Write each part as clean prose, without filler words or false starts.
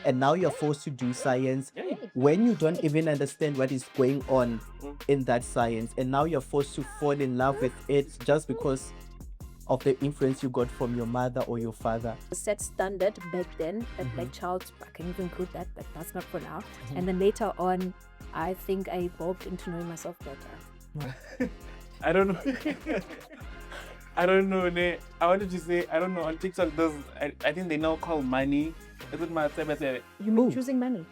and now you're forced to do science when you don't even understand what is going on in that science, and now you're forced to fall in love with it just because of the influence you got from your mother or your father. Set standard back then, a black child, I can even include that, but that's not for now. And then later on, I think I evolved into knowing myself better. I don't know. I don't know. I wanted to say, I don't know, on TikTok, I think they now call money. Is it my You mean choosing money?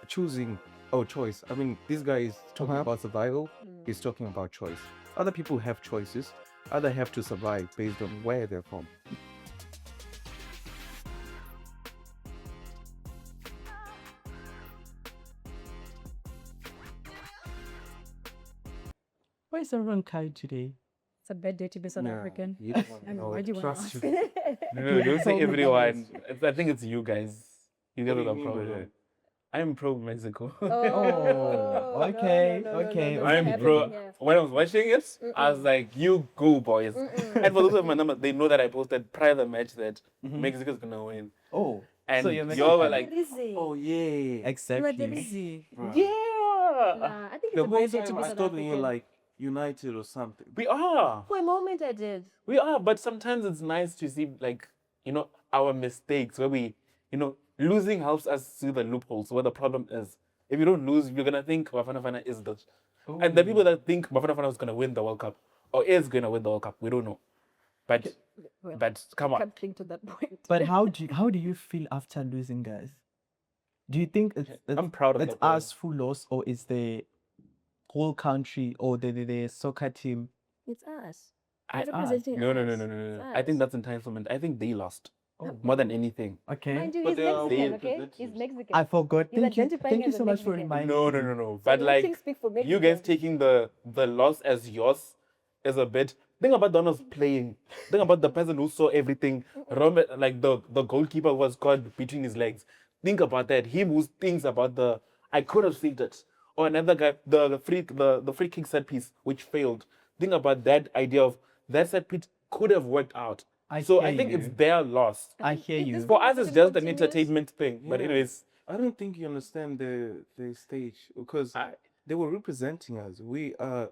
Choosing, choice. I mean, this guy is talking about survival. He's talking about choice. Other people have choices. Others have to survive based on where they're from. Why is everyone kind today? It's a bad day to be South African. You don't want to I mean, know. why do you want to Trust ask? you. No, don't say everyone. I think it's you guys. You guys What are do the you mean, problem. bro? I'm pro Mexico. Oh, okay, okay. I'm pro. When I was watching it, I was like, "You go, boys!" And for those of my numbers, they know that I posted prior to the match that Mexico's gonna win. Oh, And so you're y'all were Mexican. like, "Oh yeah, Exactly. yeah." I think it's The a whole bad day to time be I South thought you were African. like United or something. We are. For a moment, I did. We are, but sometimes it's nice to see, like, our mistakes where losing helps us see the loopholes where the problem is. If you don't lose, you're gonna think Bafana Bafana is the, and the people that think Bafana Bafana is gonna win the World Cup or is gonna win the World Cup, we don't know. But Well, come on, can't think to that point. But how do you feel after losing, guys? Do you think I'm proud of it's the boys. us who lost, or is the whole country or the soccer team? It's us. I- We're representing No. us. I think that's entitlement. I think they lost Oh. more than anything. Okay, Mind you, But he's they are Mexican, okay? representatives. He's Mexican. I forgot. He's identifying Thank you as so a much for Mexican. reminding No. me. But So like, letting speak for you guys Mexicans. taking the loss as yours is a bit. Think about the one who's playing. Think about the person who saw everything. Like the goalkeeper was caught between his legs. Think about that. Him who thinks about I could have saved it. Or another guy, the free kick set piece which failed. Think about that idea of that set piece could have worked out. I So hear I think you. it's their loss. I hear If you. this For us, it's just an continues- entertainment thing. But Yeah. anyways, I don't think you understand the stage because they were representing us. We are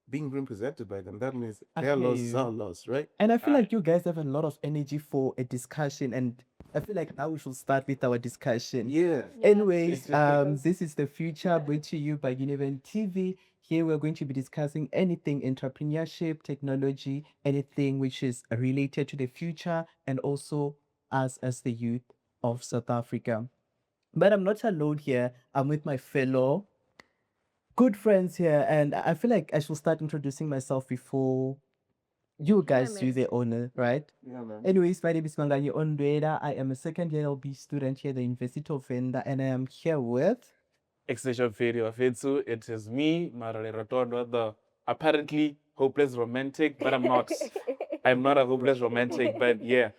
being represented by them. That means I their hear loss is you. our loss, right? And I feel like you guys have a lot of energy for a discussion, and I feel like now we should start with our discussion. Yeah. Anyways, this is the future brought to you by Univen TV. Here we're going to be discussing anything entrepreneurship, technology, anything which is related to the future, and also us as the youth of South Africa. But I'm not alone here. I'm with my fellow good friends here, and I feel like I should start introducing myself before you guys do the honor, right? Yeah, man. Anyways, my name is Mangani Ondweda. I am a second year LB student here at the University of Venda, and I am here with. Extension video of Fetsu. It is me, Marale Rotondo, the apparently hopeless romantic, but I'm not. I'm not a hopeless romantic, but yeah,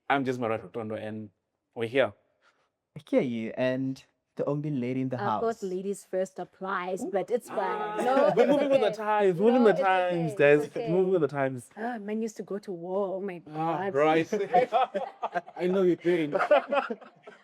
I'm just Marale Rotondo, and we're here. I hear you, and the only lady in the I house. thought ladies first applies, but it's fine. No, We're it's moving with the okay. times, No, moving the it's times, okay, guys. it's okay. Moving with the times. Man used to go to war. Oh my God. Right. I know you're doing.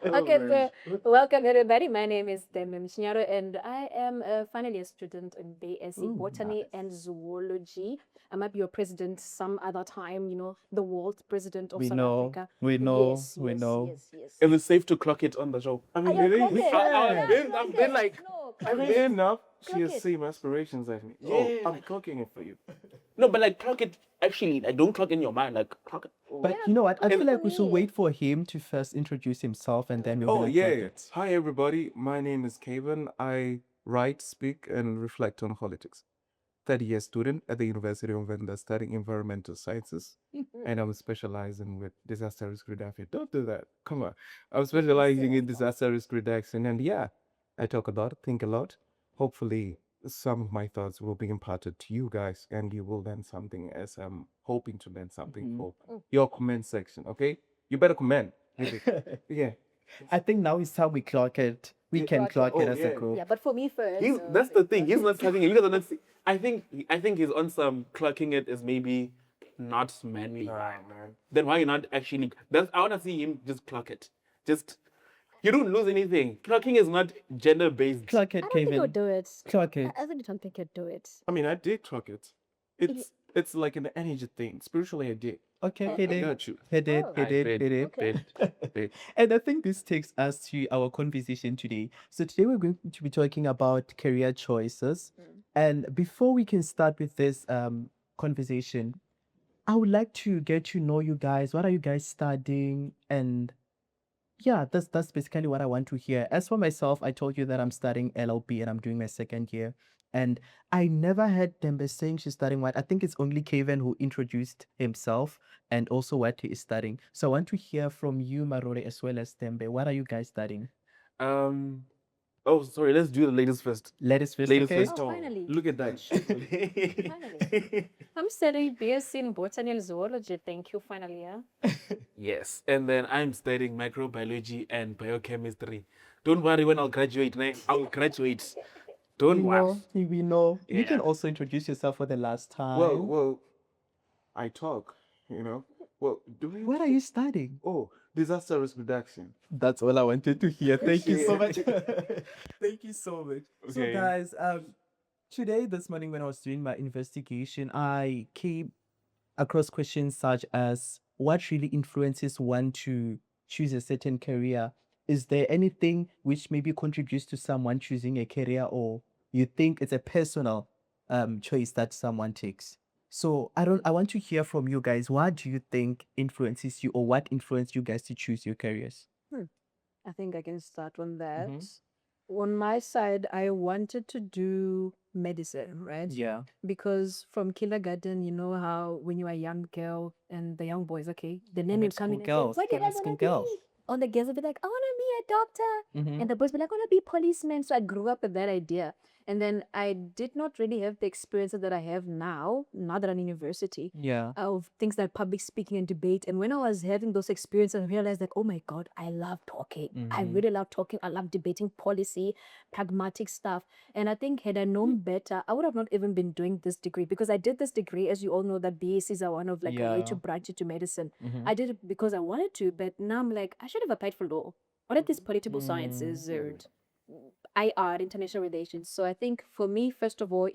Okay, so welcome everybody. My name is Deme Mshinyaro and I am a final year student in BSc Botany and Zoology. I might be your president some other time, the world president of We South know, Africa. we know, Yes, we yes, know. Yes. Is it safe to clock it on the show? I mean, Yeah, really? clock it. I've been like, No, Fair enough. She Clock has it. same aspirations as me. Yeah. Oh, I'm cooking it for you. no, but like clock it. Actually, like don't clock in your mind. Like clock it. But you know what? I feel like we should me. wait for him to first introduce himself, and then we'll Oh, be like, yeah. okay. Hi, everybody. My name is Kevin. I write, speak, and reflect on politics. Third-year student at the University of Venda studying environmental sciences. And I'm specializing with disaster risk reduction. Don't do that. Come on. I'm specializing in disaster risk reduction. And yeah, I talk a lot, think a lot. Hopefully, some of my thoughts will be imparted to you guys, and you will learn something as I'm hoping to learn something for your comment section. Okay? You better comment. Yeah. I think now it's time we clock it. We can clock it as a group. Yeah, but for me first. That's the thing. He's not clocking it. You guys are not. I think he's on some clocking it is maybe not manly. Man. Then why you not actually? I want to see him just clock it. Just You don't lose anything. Clocking is not gender based. Clock I it, don't think you'll Kevin. do it. Clock it. I really don't think you'd do it. I mean, I did clock it. It's like an energy thing. Spiritually, I did. Okay, Oh, hit I it. got you. Hit it, Oh. hit it, hit it. Okay. And I think this takes us to our conversation today. So today we're going to be talking about career choices. And before we can start with this conversation, I would like to get to know you guys. What are you guys studying? And yeah, that's basically what I want to hear. As for myself, I told you that I'm studying LLB and I'm doing my second year. And I never heard Dembe saying she's studying what. I think it's only Kevin who introduced himself and also what he is studying. So I want to hear from you, Marore, as well as Dembe. What are you guys studying? Oh, sorry. Let's do the ladies first. Ladies first, Ladies okay? first. Oh, finally. Look at that. Finally. I'm studying BSc in botany and zoology. Thank you, finally. Yeah. Yes. And then I'm studying microbiology and biochemistry. Don't worry, when I'll graduate, I'll graduate. Don't worry. We know. You can Yeah. also introduce yourself for the last time. Well, I talk, you know. Well, do we? What are you studying? Oh, disaster risk reduction. That's all I wanted to hear. Thank you so much. Okay. Thank you so much. So Okay. guys, today, this morning when I was doing my investigation, I came across questions such as what really influences one to choose a certain career? Is there anything which maybe contributes to someone choosing a career, or you think it's a personal choice that someone takes? So I want to hear from you guys. What do you think influences you, or what influenced you guys to choose your careers? I think I can start on that. Mhm. On my side, I wanted to do medicine, right? Yeah. Because from kindergarten, you know how when you are a young girl and the young boys, okay, the name would come in and say, girls, what do you primary guys school want to girls. be? All the girls would be like, I want to be a doctor. Mhm. And the boys be like, I want to be policemen. So I grew up with that idea. And then I did not really have the experiences that I have now that I'm in university, Yeah. of things like public speaking and debate. And when I was having those experiences, I realized like, oh my God, I love talking. I Mhm. really love talking. I love debating policy, pragmatic stuff. And I think had I known better, I would have not even been doing this degree, because I did this degree, as you all know, that BACs are one of like a way to Yeah. branch into medicine. Mhm. I did it because I wanted to, but now I'm like, I should have applied for law. What are these political sciences or IR, international relations? So I think for me, first of all,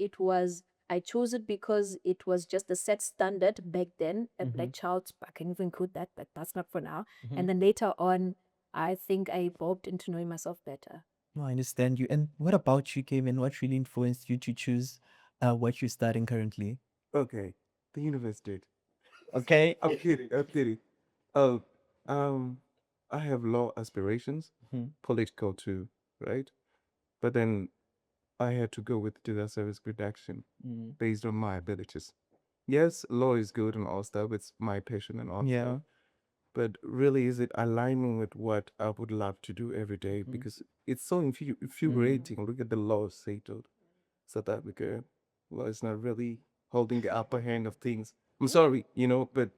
I chose it because it was just a set standard back then at Black Child. I can even include that, but that's not for now. And then later on, I think I evolved into knowing myself better. No, I understand you. And what about you, Kevin? What really influenced you to choose what you're studying currently? Okay. The universe did. Okay. I'm kidding. I'm kidding. Oh, I have law aspirations, Mhm. political too, right? But then I had to go with disaster risk reduction based on my abilities. Yes, law is good and all stuff. It's my passion and all Yeah. stuff. But really, is it aligning with what I would love to do every day? Because it's so infuriating. Look at the law settled. South Africa. Well, it's not really holding the upper hand of things. I'm sorry, but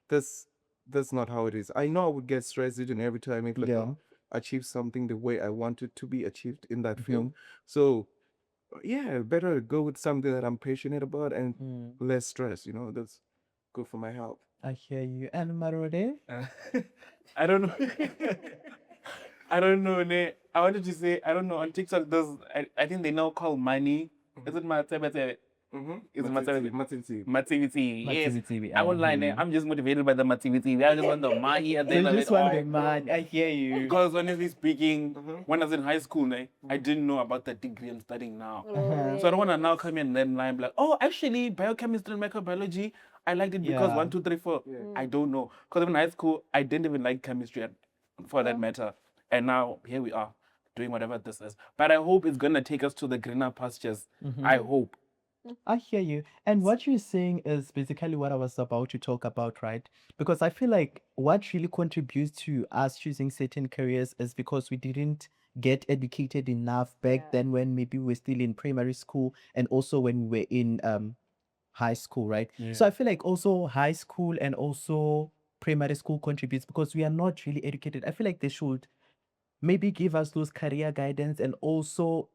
that's that's not how it is. I know I would get stressed each and every time if I Yeah. don't achieve something the way I want it to be achieved in that field. So yeah, better go with something that I'm passionate about and less stress. That's good for my health. I hear you. And Marode? I don't know. I don't know. Ne. I wanted to say, I don't know. On TikTok, I think they now call money. Is it Matsebete? Is it Matsebete? Matsiviti. Yes. Matsiviti, I won't lie. Ne. I'm just motivated by the Matsiviti. I just want the money at the end You of just it want all. the man. I hear you. Because honestly speaking, when I was in high school, ne, I didn't know about the degree I'm studying now. So I don't want to now come in and then line like, oh, actually, biochemistry and microbiology, I liked it because Yeah. 1, 2, 3, 4. I don't know. Because in high school, I didn't even like chemistry for that matter. And now here we are doing whatever this is. But I hope it's going to take us to the greener pastures. I hope. I hear you. And what you're saying is basically what I was about to talk about, right? Because I feel like what really contributes to us choosing certain careers is because we didn't get educated enough back then when maybe we were still in primary school and also when we were in high school, right? So I feel like also high school and also primary school contributes because we are not really educated. I feel like they should maybe give us those career guidance and also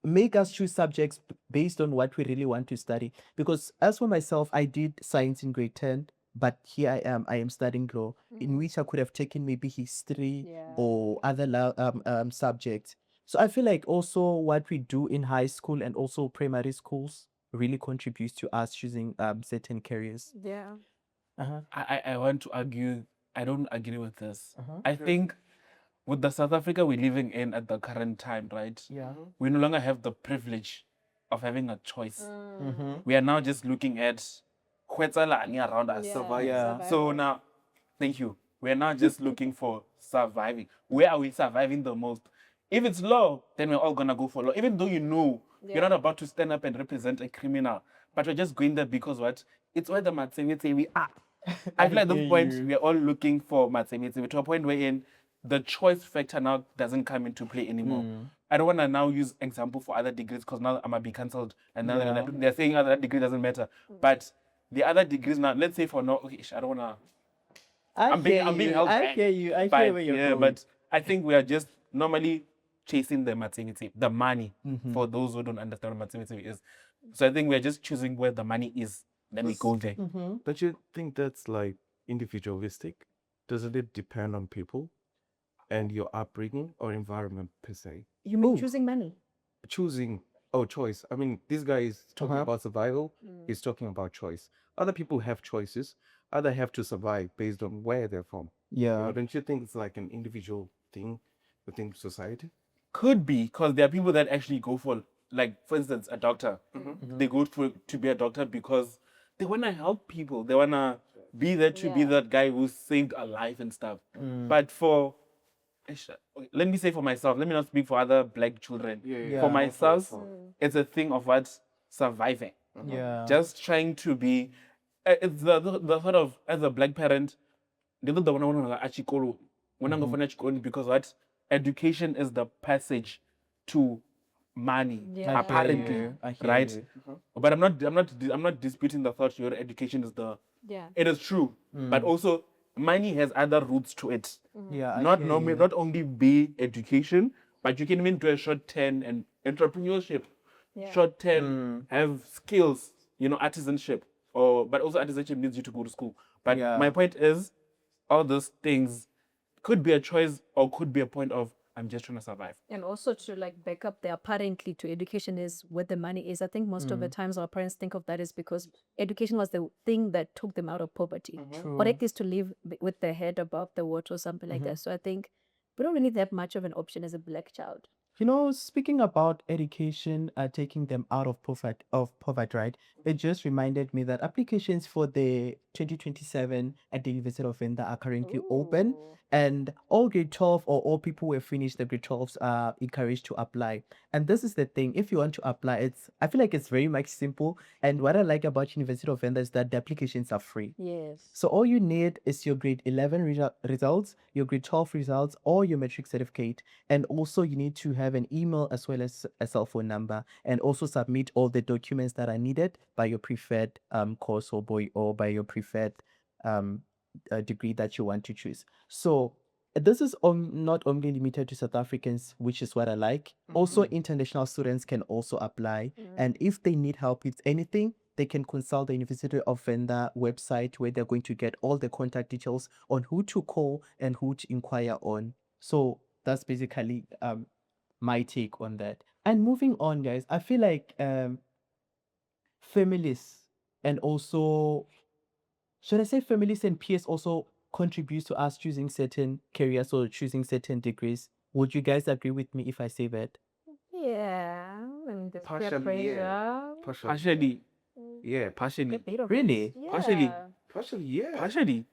make us choose subjects based on what we really want to study. Because as for myself, I did science in grade 10 but here I am studying law, in which I could have taken maybe history Yeah. or other subjects. So I feel like also what we do in high school and also primary schools really contributes to us choosing certain careers. Yeah. I want to argue. I don't agree with this. Uh-huh. I think with the South Africa we're living in at the current time, right? Yeah. We no longer have the privilege of having a choice. Mm-hmm. We are now just looking at kwetsalani around us. Yeah. Yeah. So Survival. now, thank you. We're now just looking for surviving. Where are we surviving the most? If it's law, then we're all gonna go for law. Even though you know Yeah. you're not about to stand up and represent a criminal, but we're just going there because what? It's where the Matsemetse we are. I feel like at hear this point you. we're all looking for Matsemetse to a point wherein the choice factor now doesn't come into play anymore. I don't want to now use example for other degrees because now I might be cancelled and now Yeah. they're saying other degree doesn't matter. But the other degrees now, let's say for no, okay, I don't want to. I'm being held I back. hear you. I But, hear where you're yeah, going. but I think we are just normally chasing the maternity, the money. For those who don't understand what maternity is, so I think we're just choosing where the money is. Then we go there. Don't you think that's like individualistic? Doesn't it depend on people and your upbringing or environment per se? You mean Ooh. choosing money? Choosing, choice. I mean, this guy is talking about survival. He's talking about choice. Other people have choices. Others have to survive based on where they're from. Yeah. Don't you think it's like an individual thing within society? Could be because there are people that actually go for, like, for instance, a doctor. They go to be a doctor because they want to help people. They want to be there to be Yeah. that guy who saved a life and stuff. But for, let me say for myself, let me not speak for other black children. Yeah. For myself, it's a thing of what? Surviving. Yeah. Just trying to be, it's the sort of, as a black parent, they don't want to actually go because what? Education is the passage to money, Yeah. apparently, I hear right? you. But I'm not disputing the thought your education is the. Yeah. It is true, but also money has other roots to it. Yeah. I Not hear normally, you. not only be education, but you can even do a short term and entrepreneurship, Yeah. short term have skills, artisanship, but also artisanship needs you to go to school. But Yeah. my point is, all those things could be a choice or could be a point of I'm just trying to survive. And also to like back up there, apparently to education is where the money is. I think most of the times our parents think of that is because education was the thing that took them out of poverty. Or at least to live with their head above the water or something like that. So I think we don't really have much of an option as a black child. Speaking about education, taking them out of poverty, right? It just reminded me that applications for the 2027 at the University of Venda are currently open, Ooh. and all grade 12 or all people who have finished the grade 12s are encouraged to apply. And this is the thing: if you want to apply, I feel like it's very much simple. And what I like about University of Venda is that the applications are free. Yes. So all you need is your grade 11 results, your grade 12 results, or your matric certificate. And also you need to have an email as well as a cell phone number, and also submit all the documents that are needed by your preferred course or by your preferred degree that you want to choose. So this is not only limited to South Africans, which is what I like. Also, international students can also apply. And if they need help with anything, they can consult the University of Venda website, where they're going to get all the contact details on who to call and who to inquire on. So that's basically my take on that. And moving on, guys, I feel like families and also, should I say families and peers also contribute to us choosing certain careers or choosing certain degrees? Would you guys agree with me if I say that? Yeah. And the peer Partially, yeah. pressure. Partially, Yeah. partially, A bit of Really? it. Yeah. Partially. Partially, yeah. partially.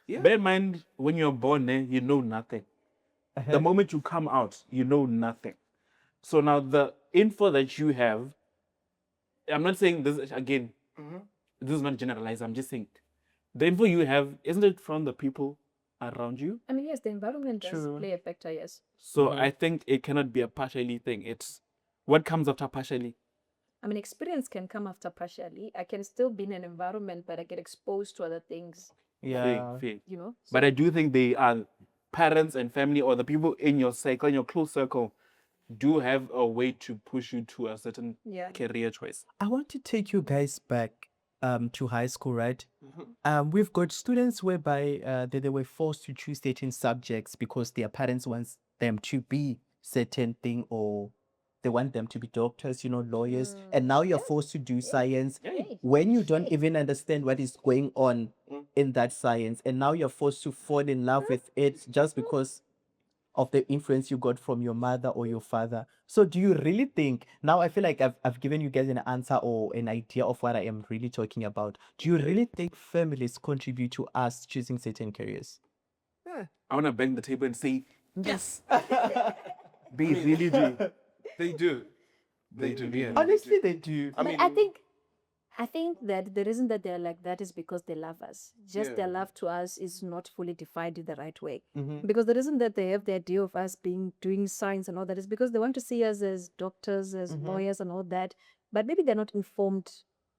Yeah. Bear in mind, when you're born, you know nothing. The moment you come out, you know nothing. So now the info that you have, I'm not saying this again. This is not generalized. I'm just saying the info you have, isn't it from the people around you? I mean, yes, the environment does True. play a factor, yes. So I think it cannot be a partially thing. It's what comes after partially. I mean, experience can come after partially. I can still be in an environment, but I get exposed to other things, Yeah. Fair. you know? But I do think they are parents and family or the people in your cycle, in your close circle, do have a way to push you to a certain Yeah. career choice. I want to take you guys back to high school, right? We've got students whereby they were forced to choose certain subjects because their parents want them to be certain thing, or they want them to be doctors, lawyers. And now you're forced to do science when you don't even understand what is going on in that science. And now you're forced to fall in love with it just because of the influence you got from your mother or your father. So do you really think, now I feel like I've given you guys an answer or an idea of what I am really talking about. Do you really think families contribute to us choosing certain careers? I want to bang the table and say, yes. They really do. They do. They do, yeah. Honestly, they do. But I think that the reason that they're like that is because they love us. Just their love to us is not fully defined in the right way. Because the reason that they have the idea of us doing science and all that is because they want to see us as doctors, as lawyers and all that. But maybe they're not informed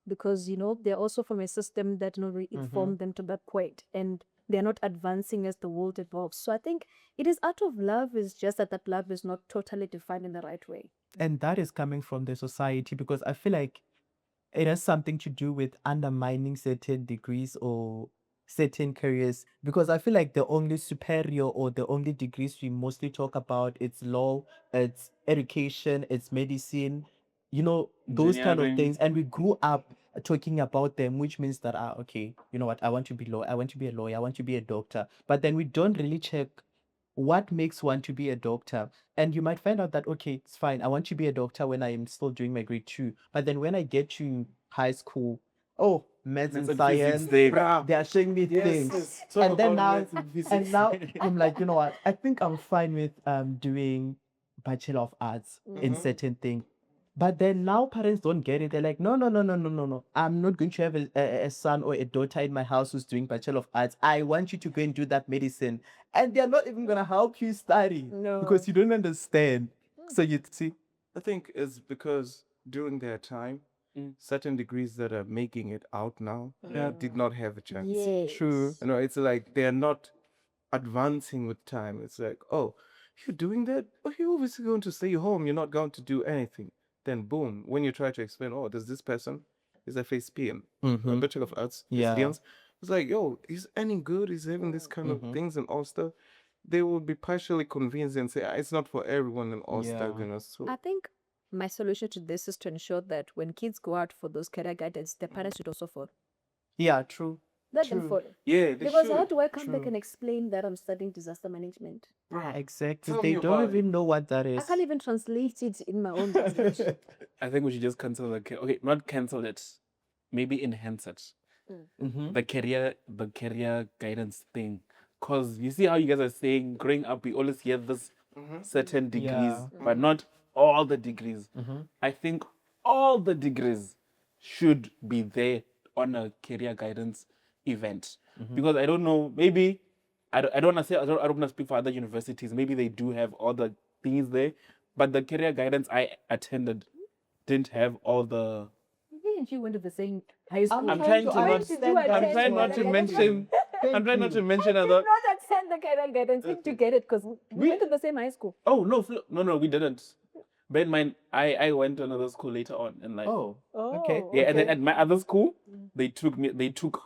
because, they're also from a system that not really informed them to that point. And they're not advancing as the world evolves. So I think it is out of love, is just that love is not totally defined in the right way. And that is coming from the society, because I feel like it has something to do with undermining certain degrees or certain careers, because I feel like the only superior or the only degrees we mostly talk about, it's law, it's education, it's medicine, those kind of Engineering. things. And we grew up talking about them, which means that, okay, you know what, I want to be I want to be a lawyer, I want to be a doctor. But then we don't really check what makes one to be a doctor. And you might find out that, okay, it's fine, I want to be a doctor when I am still doing my grade 2. But then when I get to high school, oh, maths and and science, physics, they- they are showing me things. yes. Talk And then about now, maths and physics. and now I'm like, you know what? I think I'm fine with doing Bachelor of Arts in certain thing. But then now parents don't get it. They're like, no, no, no, no, no, no, no. I'm not going to have a son or a daughter in my house who's doing Bachelor of Arts. I want you to go and do that medicine. And they're not even going to help you study No. because you don't understand. So you see, I think it's because during their time, certain degrees that are making it out now did not have a chance. Yes. true. It's like they're not advancing with time. It's like, oh, you're doing that? Oh, you're obviously going to stay home. You're not going to do anything. Then boom, when you try to explain, oh, there's this person is a face PM, a Bachelor of Arts, Yeah. Christians. It's like, yo, he's earning good, he's having this kind of things and all stuff. They will be partially convinced and say, it's not for everyone and all stuff, So I think my solution to this is to ensure that when kids go out for those career guidance, their parents should also follow. Yeah, true. Let them True. follow. yeah, they Because should. how do I come back True. and explain that I'm studying disaster management? Exactly. Tell They me don't about even know what that I is. can't even translate it in my own language. I think we should just cancel okay, not cancel it, maybe enhance it. The career guidance thing. Cause you see how you guys are saying, growing up, we always hear this certain degrees, Yeah. but not all the degrees. I think all the degrees should be there on a career guidance event. Because I don't know, maybe I don't want to say, I don't want to speak for other universities. Maybe they do have all the things there, but the career guidance I attended didn't have all the. Me and you went to the same high school. I'm trying to Where not. did you I'm attend trying not to career guidance? mention. I'm trying not to mention I other. did not attend the career guidance. Where did you get it? Because we went to the same high school. Oh no, we didn't. Bear in mind, I went to another school later on in life. Oh, Oh, okay. Yeah, and then okay. at my other school, they took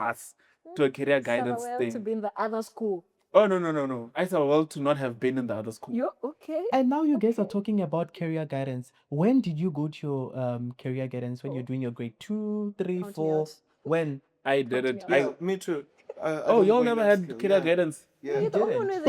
us to a career guidance Well, thing. to be in the other school. Oh no. I said well to not have been in the other school. You're okay. And now you guys are talking about career guidance. When did you go to your career guidance? When you're doing your grade 2, 3, Count me 4? out. When? I didn't. me Yeah, me too. I Oh, don't y'all go in never that had skill, career yeah. guidance. Yeah. You're the only one with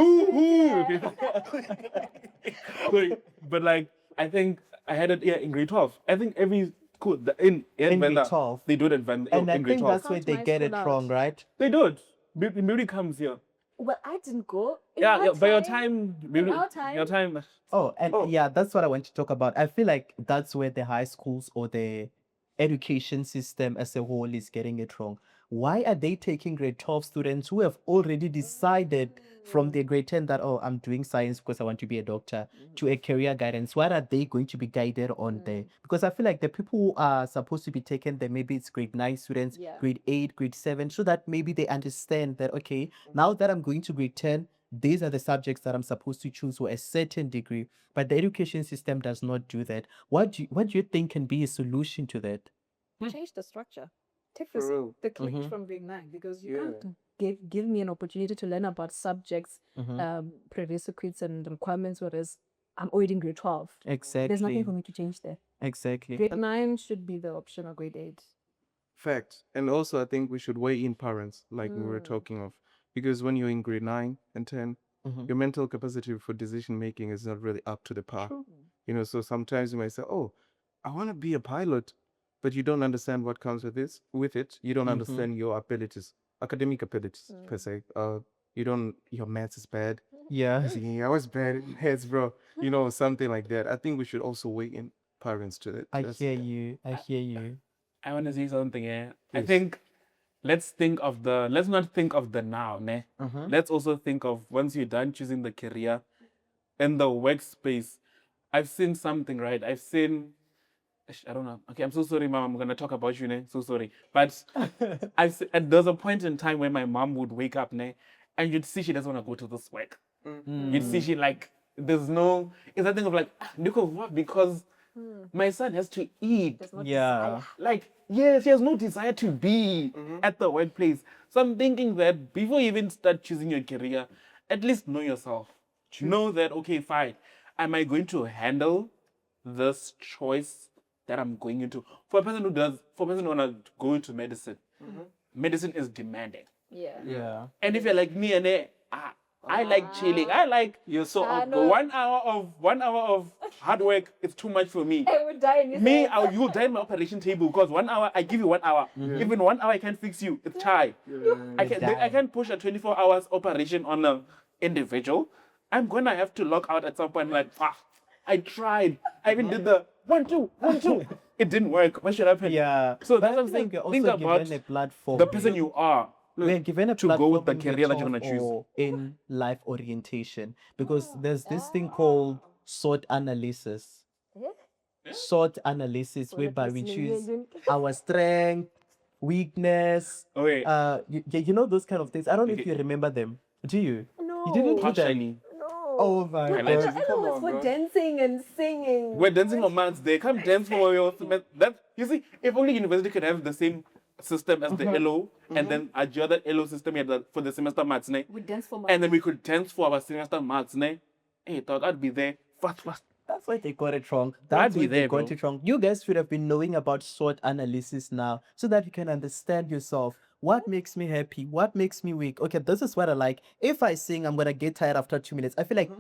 Sorry, but like I think I had it in grade 12. I think every school in In grade Venda, 12. they do it in Venda And I in grade think 12. that's where Count they my get it school wrong, out. right? They do it. Beauty comes here. Well, I didn't go. In Yeah, my yeah. By your time, Beauty, our time. your time. Oh, and yeah, that's what I want to talk about. I feel like that's where the high schools or the education system as a whole is getting it wrong. Why are they taking grade 12 students who have already decided from their grade 10 that, oh, I'm doing science because I want to be a doctor, to a career guidance? What are they going to be guided on there? Because I feel like the people who are supposed to be taken there, maybe it's grade 9 students, Yeah. grade 8, grade 7, so that maybe they understand that, okay, now that I'm going to grade 10, these are the subjects that I'm supposed to choose for a certain degree. But the education system does not do that. What do you think can be a solution to that? Change the structure. take For this, real. the click Mhm. from being 9 because you Yeah. can't give me an opportunity to learn about subjects, Mhm. prerequisites and requirements, whereas I'm already in grade 12. Exactly. There's nothing for me to change there. Exactly. Grade 9 should be the option, or grade 8. Fact. And also, I think we should weigh in parents, like we were Mm. talking of, because when you're in grade 9 and 10, Mhm. your mental capacity for decision making is not really up to the par. True. So sometimes you might say, "Oh, I want to be a pilot," but you don't understand what comes with this. With it, you don't Mhm. understand your abilities, academic abilities per se. You don't. Your maths is bad. Yeah. See, I was bad in maths, bro. Something like that. I think we should also weigh in parents to it. I hear you. I hear you. I want to say something here. I Please. think let's not think of the now, ne? Mhm. Let's also think of once you're done choosing the career in the workspace. I've seen something, right? I don't know. Okay, I'm so sorry, mom. I'm gonna talk about you, ne? So sorry. But and there's a point in time where my mom would wake up, ne? And you'd see she doesn't want to go to this work. You'd see she like, it's that thing of like, look of what? Because my son has to eat. There's no Yeah. Like, yeah, she has no desire to be at the workplace. So I'm thinking that before you even start choosing your career, at least know yourself. Know that, okay, fine. Am I going to handle this choice that I'm going into? For a person who wanna go into medicine, medicine is demanding. Yeah. Yeah. And if you're like me and I like chilling. I like You're so I outgoing. know. 1 hour of hard work. It's too much for me. I would die in this Me, age. you'll die in my operation table because 1 hour, I give you 1 hour. Even 1 hour, I can't fix you. It's tie. I die. can't push a 24 hours operation on an individual. I'm gonna have to log out at some point. Like, I tried. I even did the 1, 2, 1, 2. It didn't work. What should happen? Yeah. So But that's what I I'm feel saying. like we're Think also about given a platform. the person you are. We're given a to platform go with the in career that you're grade gonna choose. 12 or in life orientation because there's this thing called SWOT analysis. SWOT analysis, whereby we choose our strength, weakness. Okay. You know those kind of things. I don't know if Okay. you remember them. Do you? No. You didn't do them. Partially. No. Oh my I like god. to- I thought it was for bro. dancing and singing. We're dancing on months. They come dance for your that. You see, if only university could have the same system as the LO, and then a the other LO system for the semester marks, ne? We dance for And then we could dance for our semester marks, ne? Hey, thought I'd be there fast. That's why they got it wrong. I'd That's be why they there, got bro. it wrong. You guys should have been knowing about SWOT analysis now so that you can understand yourself. What makes me happy? What makes me weak? Okay, this is what I like. If I sing, I'm gonna get tired after 2 minutes. I feel like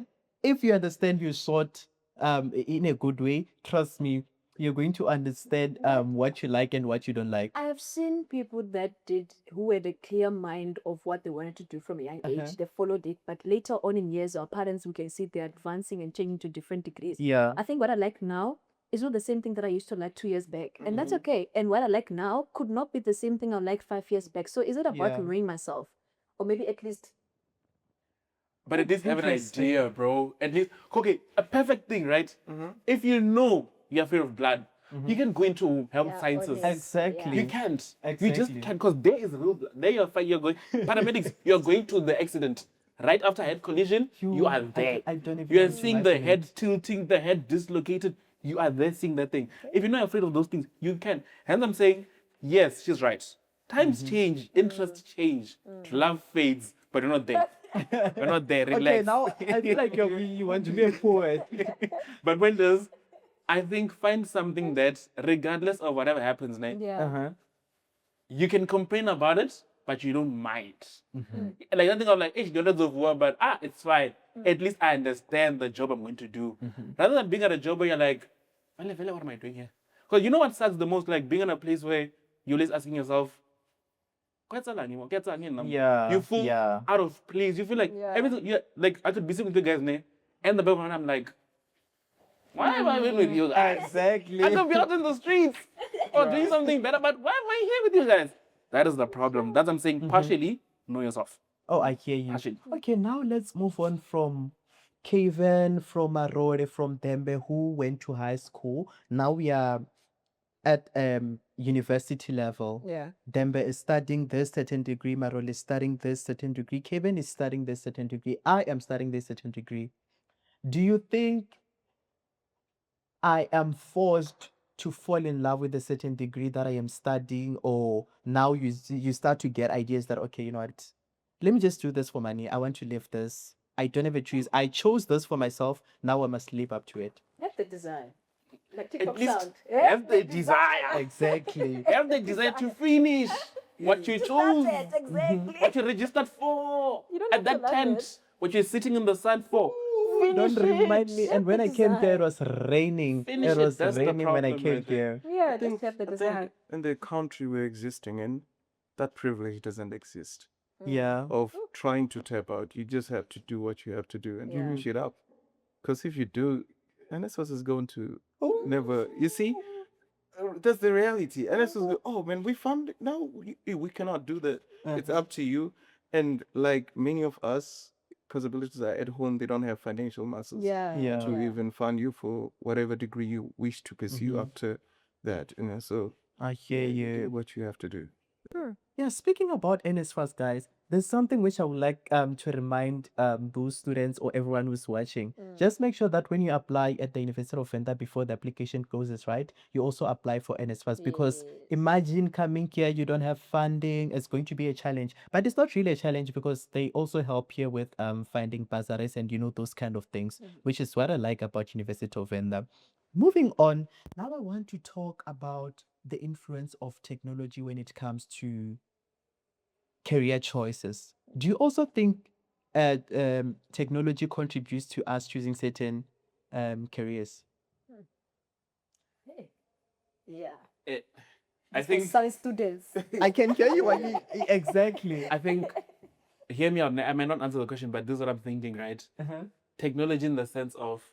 if you understand your SWOT in a good way, trust me, you're going to understand what you like and what you don't like. I have seen people who had a clear mind of what they wanted to do from a young age. They followed it, but later on in years, our parents, we can see they're advancing and changing to different degrees. Yeah. I think what I like now is not the same thing that I used to like 2 years back, and that's okay. And what I like now could not be the same thing I liked 5 years back. So is it about Yeah. knowing myself, or maybe at least? But at least have an Interesting. idea, bro. At least, okay, a perfect thing, right? If you know you have fear of blood, you can go into health Yeah, sciences. honest. Exactly. You can't. You just Exactly. can't because there is real. There you're fine. You're going paramedics. You're going to the accident right after head collision. You are there. I don't even You are know seeing my the feeling. head tilting, the head dislocated. You are there seeing that thing. If you're not afraid of those things, you can. Hence, I'm saying, yes, she's right. Times change, interests change, love fades, but we're not there. We're not there. Relax. Okay, now I feel like you want to be a poet. But when there's, I think, find something that, regardless of whatever happens, ne, Yeah. Uh-huh. you can complain about it, but you don't mind. Like nothing of like, $8 of war, but it's fine. At least I understand the job I'm going to do. Rather than being at a job where you're like, what am I doing here? Because you know what sucks the most? Like being in a place where you're always asking yourself, Yeah, you feel yeah. out of place. You feel like Yeah. everything. Yeah, like I could be sitting with you guys, ne? And the background, I'm like, why am I even with you guys? Exactly. I could be out in the streets or doing something better, but why am I here with you guys? That is the problem. That's what I'm saying. Partially, know yourself. Oh, I hear you. Partially. Okay, now let's move on from Kaven, from Marore, from Dembe, who went to high school. Now we are at university level. Yeah. Dembe is studying this certain degree, Marole is studying this certain degree, Kaven is studying this certain degree, I am studying this certain degree. Do you think I am forced to fall in love with a certain degree that I am studying, or now you start to get ideas that, okay, you know what, let me just do this for money. I want to live this. I don't have a choice. I chose this for myself. Now I must live up to it. Have the design. Like At TikTok least sound. have the desire. Exactly. Have the desire to finish what you chose, Exactly. what you registered for You don't at have to that love tent, it. what you're sitting in the sun for. Don't remind me. Have And when the I came here, it design. was raining. Finish It it. was That's the raining when I problem came right there. here. Yeah, I think, just have the I design. think in the country we're existing in, that privilege doesn't exist Yeah. of trying to tap out. You just have to do what you have to do and Yeah. finish it up. Because if you do, NSFAS is going to never. You see, that's the reality. NSFAS will go, oh man, we found it. No, we cannot do that. It's up to you. And like many of us, because abilities are at home, they don't have financial muscles Yeah. Yeah. to even fund you for whatever degree you wish to pursue after that. So I hear do you. what you have to do. Yeah, speaking about NSFAS, guys, there's something which I would like to remind those students or everyone who's watching. Just make sure that when you apply at the University of Venda before the application closes, right, you also apply for NSFAS, because imagine coming here, you don't have funding, it's going to be a challenge. But it's not really a challenge, because they also help here with finding bursaries and those kind of things, which is what I like about University of Venda. Moving on, now I want to talk about the influence of technology when it comes to career choices. Do you also think technology contributes to us choosing certain careers? Hey. Yeah. I For think science students. I can hear you exactly. I think hear me out. I might not answer the question, but this is what I'm thinking, right? Technology in the sense of,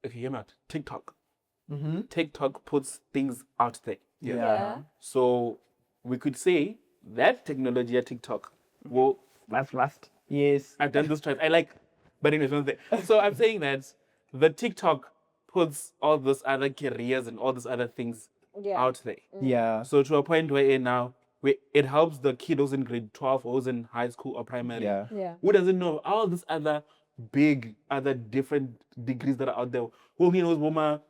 okay, hear me out. TikTok. TikTok puts things out there. Yeah. So we could say that technology at TikTok will last. Yes. I've done this twice. I like, but anyways, one thing. So I'm saying that the TikTok puts all those other careers and all those other things Yeah. out there. Yeah. So to a point where now it helps the kid who's in grade 12 or who's in high school or primary, Yeah. Yeah. who doesn't know all these other other different degrees that are out there. Who he knows, Moma,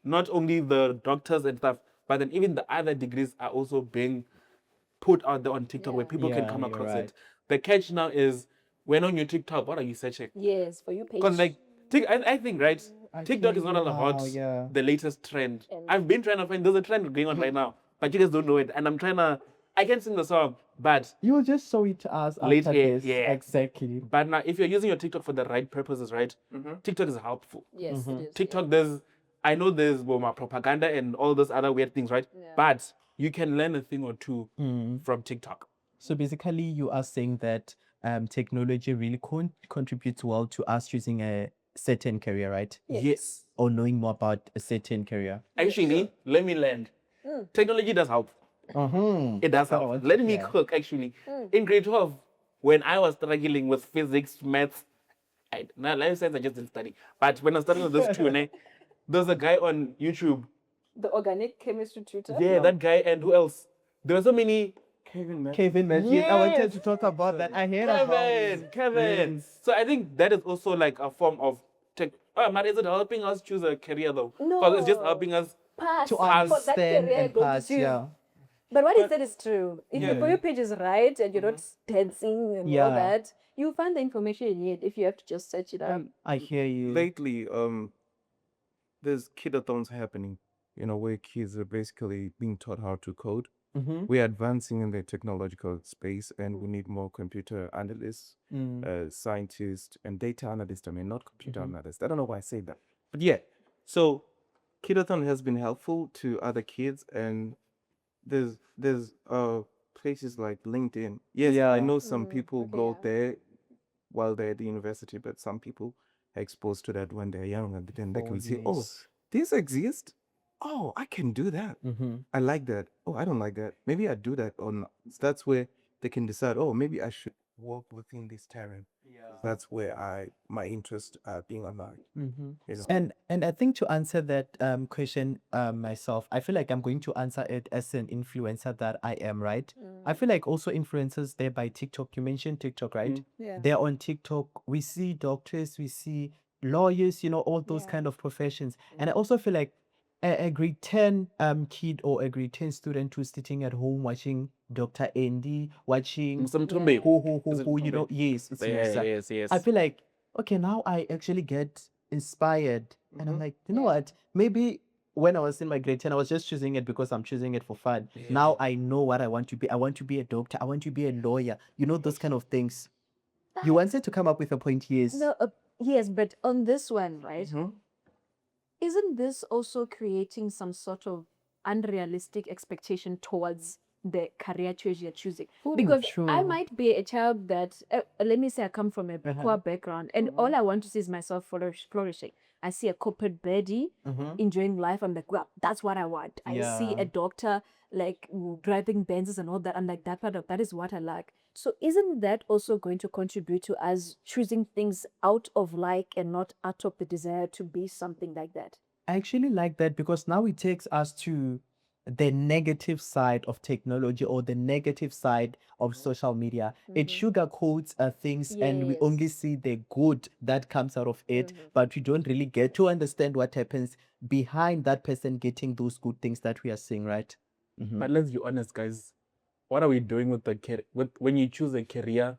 not only the doctors and stuff, but then even the other degrees are also being put out there on TikTok where people can Yeah, come you're across right. it. The catch now is when on your TikTok, what are you searching? Yes, for you page. Because like I think, right, TikTok is not all about yeah. the latest trend. And- I've been trying to find, there's a trend going on right now, but you guys don't know it. And I can sing the song, but You'll just show it to us after Later, this. yeah. Exactly. but now if you're using your TikTok for the right purposes, right, TikTok is helpful. Yes, it is. TikTok, I know there's more propaganda and all those other weird things, right? Yeah. But you can learn a thing or two from TikTok. So basically, you are saying that technology really contributes well to us choosing a certain career, right? Yes. Or knowing more about a certain career. Actually, let me land. Technology does help. It does That's what I help. want to Let me hear. cook, actually. In grade 12, when I was struggling with physics, maths, now life science I just didn't study. But when I was studying with those two, there's a guy on YouTube. The organic chemistry tutor. Yeah, that guy, and who else? There were so many. Kevin, man. Kevin Matthews. I wanted to talk about that. I heard about it. Kevin. So I think that is also like a form of tech. But is it helping us choose a career though? Because it's just No. helping us. Pass To for that understand career and go to pass, choose. yeah. But what is that is true. If Yeah. your For you page is right and you're not dancing and all Yeah. that, you find the information you need if you have to just search it up. I hear you. Lately, there's kidathons happening, where kids are basically being taught how to code. We're advancing in the technological space, and we need more computer analysts, scientists, and data analysts. I mean, not computer analysts. I don't know why I say that, but yeah. So, kidathon has been helpful to other kids, and there's places like LinkedIn. Yes, I Yeah. know some people okay, go yeah. there while they're at the university, but some people are exposed to that when they're young, and then they can see, oh, yes. this exists. Oh, I can do that. I like that. Oh, I don't like that. Maybe I do that or not. That's where they can decide, oh, maybe I should work within this terrain. That's where my interests are being unlocked. And I think to answer that question myself, I feel like I'm going to answer it as an influencer that I am, right? I feel like also influencers there by TikTok. You mentioned TikTok, right? Yeah. They're on TikTok. We see doctors, we see lawyers, all those Yeah. kind of professions. And I also feel like a grade 10 kid or a grade 10 student who's sitting at home watching Dr. Andy, watching Mthombe. who, Is it you know, Mthombe? yes, it's Yeah, Musa. yes. I feel like, okay, now I actually get inspired. And I'm like, you know what? Maybe when I was in my grade 10, I was just choosing it because I'm choosing it for fun. Now I know what I want to be. I want to be a doctor. I want to be a lawyer. You know, those kind of things. You wanted to come up with a point, yes. No, yes, but on this one, right? Isn't this also creating some sort of unrealistic expectation towards the career choice you're choosing? Because I true. might be a child that, let me say, I come from a poor background, and all I want to see is myself flourishing. I see a corporate baddie enjoying life. I'm like, well, that's what I want. I see Yeah. a doctor like driving Benzes and all that. I'm like, that is what I like. So isn't that also going to contribute to us choosing things out of like and not out of the desire to be something like that? I actually like that because now it takes us to the negative side of technology or the negative side of social media. It sugarcoats things and we only see the good that comes out of it, but we don't really get to understand what happens behind that person getting those good things that we are seeing, right? But let's be honest, guys. What are we doing with when you choose a career?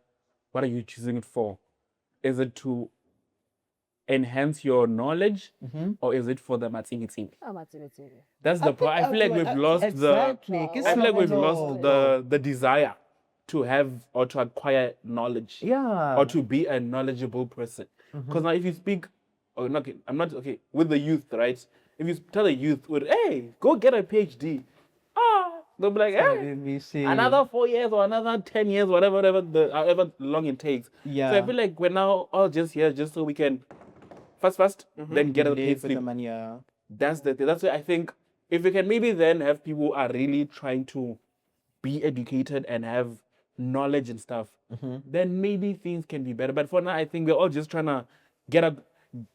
What are you choosing it for? Is it to enhance your knowledge, or is it for the matsingiti? That's the part. I feel like we've lost exactly. I feel like we've lost the desire to have or to acquire knowledge. Yeah. Or to be a knowledgeable person. Because now if you speak, I'm not okay with the youth, right? If you tell the youth, hey, go get a PhD, they'll be like, hey, Let me see. another 4 years or another 10 years, however long it takes. So I Yeah. feel like we're now all just here just so we can fast, then get a paid Live with the sleep. money, yeah. That's the thing. That's why I think if we can maybe then have people who are really trying to be educated and have knowledge and stuff, then maybe things can be better. But for now, I think we're all just trying to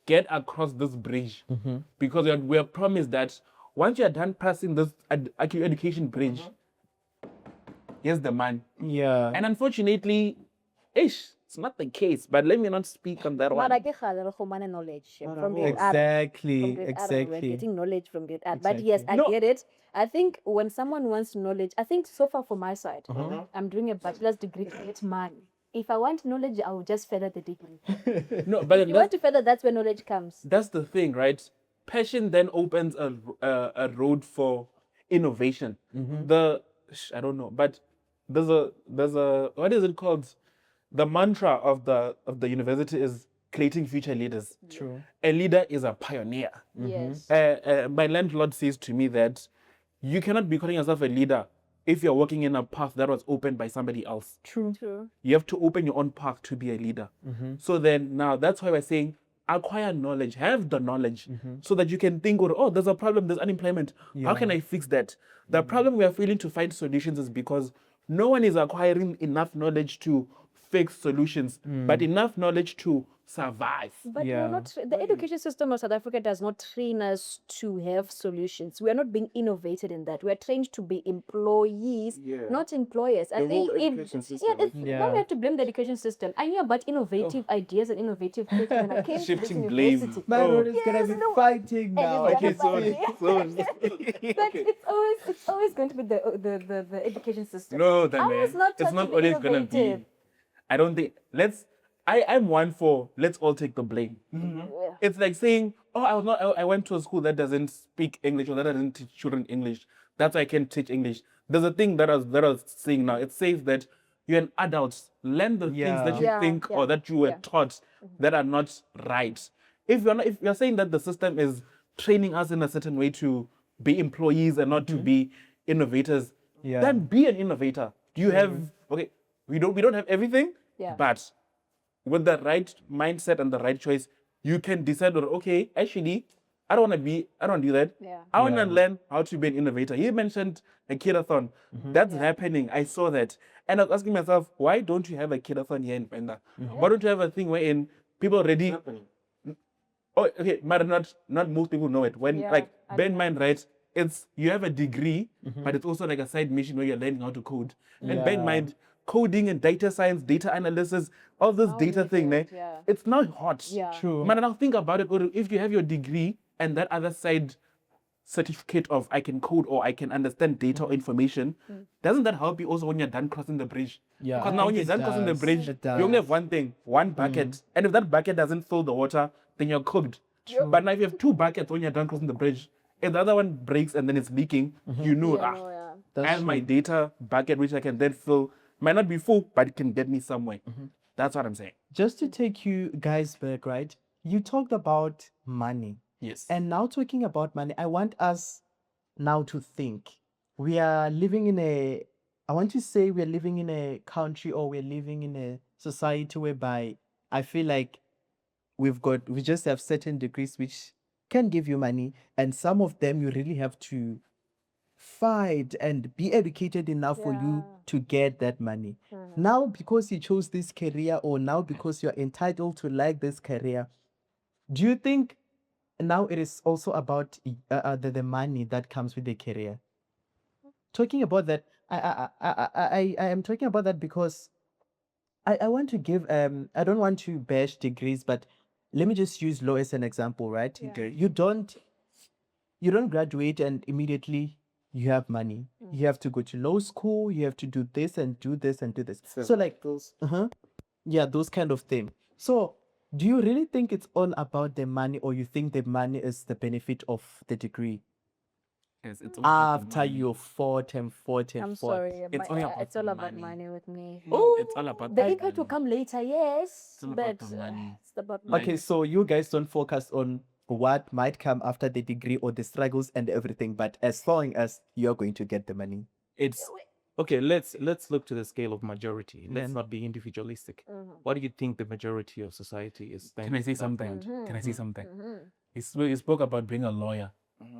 get across this bridge because we are promised that once you're done passing this education bridge, here's the man. Yeah. And unfortunately, it's not the case. But let me not speak on that one. Knowledge from grade Exactly. We're Exactly. getting knowledge from grade art. But yes, I get it. I think when someone wants knowledge, I think so far from my side, I'm doing a bachelor's degree to get money. If I want knowledge, I will just further the degree. No, but If you want to further, that's where knowledge comes. that's the thing, right? Passion then opens a road for innovation. I don't know, but there's a what is it called? The mantra of the university is creating future leaders. True. A leader is a pioneer. Yes. My landlord says to me that you cannot be calling yourself a leader if you're working in a path that was opened by somebody else. True. True. You have to open your own path to be a leader. So then now that's why we're saying acquire knowledge, have the knowledge, so that you can think, oh, there's a problem, there's unemployment. How can I fix that? The problem we are failing to find solutions is because no one is acquiring enough knowledge to fix solutions, but enough knowledge to survive. But Yeah. we're not. The education system of South Africa does not train us to have solutions. We are not being innovated in that. We are trained to be employees, not employers. I think now we have to blame the education system. I knew about innovative ideas and innovative thinking when I came to this Shifting blame. university. My Oh. road is gonna be fighting now. it's I gonna can fight. see. But it's always going to be the education system. No, then I was not it's taught not to be always gonna be. innovative. I don't think. I'm one for let's all take the blame. Yeah. It's like saying, oh, I went to a school that doesn't speak English or that doesn't teach children English. That's why I can't teach English. There's a thing that I was saying now. It says that you're an adult. Learn the things that you Yeah, think yeah, or that you were taught that are not right. If you're saying that the system is training us in a certain way to be employees and not to be innovators, Yeah. then be an innovator. Do you have we don't have everything, Yeah. but with the right mindset and the right choice, you can decide, okay, actually, I don't do that. Yeah. I want to learn how to be an innovator. He mentioned a kidathon. That's happening. I saw that. And I was asking myself, why don't you have a kidathon here in Penda? Why don't you have a thing wherein people already... Oh, okay, but not most people know it. When, bear in mind, right, you have a degree, but it's also like a side mission where you're learning how to code. And bear in mind, coding and data science, data analysis, all this data thing, it's not hot. Yeah. True. Man, now think about it. If you have your degree and that other side certificate of I can code or I can understand data or information, doesn't that help you also when you're done crossing the bridge? Yeah, Because I now when think you're it done crossing the does. bridge, It you only does. have one thing, one bucket. And if that bucket doesn't fill the water, then you're cooked. But now if you have two buckets when you're done crossing the bridge, if the other one breaks and then it's leaking, you know, Yeah, no, yeah. I That's have my true. data bucket which I can then fill. Might not be full, but it can get me somewhere. That's what I'm saying. Just to take you guys back, right? You talked about money. Yes. And now talking about money, I want us now to think. We are living in I want to say we're living in a country or we're living in a society whereby I feel like we just have certain degrees which can give you money, and some of them you really have to fight and be educated enough for you Yeah. to get that money. Now, because you chose this career, or now because you're entitled to like this career, do you think now it is also about the money that comes with the career? Talking about that, I am talking about that because I want to give I don't want to bash degrees, but let me just use law as an example, right? Yeah. Okay. You don't graduate and immediately you have money. You have to go to law school, you have to do this and do this and do this. So like yeah, those kind of thing. So do you really think it's all about the money, or you think the money is the benefit of the degree Yes, it's all about the after money. you fought and fought and I'm fought? sorry. It's all about it's all the about money. money with me. It's all about The the impact will money. come later, yes, It's all about but the money. it's about Like- Okay, so you guys don't focus on what might come after the degree or the struggles and everything, but as long as you're going to get the money. It's Okay, let's look to the scale of majority. Let's not be individualistic. What do you think the majority of society is Can I say thinking at that something? point? Can I say something? You spoke about being a lawyer,